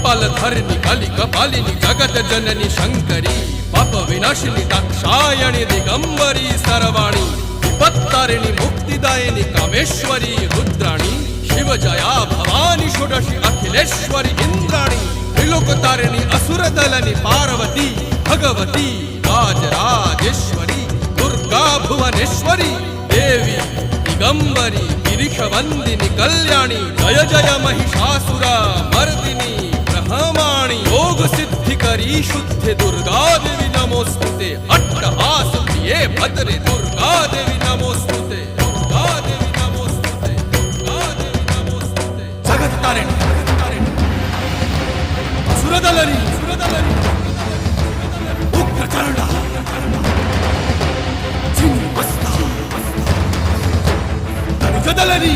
कपालधरिणि कलि कपालिनि जगत जननी शंकरी पाप विनाशिनी दाक्षायणी दिगंबरी सर्वाणी विपत्तारिणी मुक्तिदायिनी कामेश्वरी रुद्राणी शिव जया भवानी षोडशी अखिलेश्वरी इंद्राणी त्रिलोकतारिणी असुरदलनि पार्वती भगवती राजराजेश्वरी दुर्गा भुवनेश्वरी देवी दिगंबरी गिरिशवंदिनी कल्याणी जय जय महिषासुर मर्दिनी ब्रह्माणी योग सिद्धिकरी शुद्धि दुर्गा देवी नमोस्तुते अट्टहास प्रिये भद्रे दुर्गा देवी नमोस्तुते दुर्गा देवी नमोस्तुते दुर्गा देवी नमोस्तुते जगत तारिणी सुरदलनी उग्रचरणा चिन्मस्ता जदलनी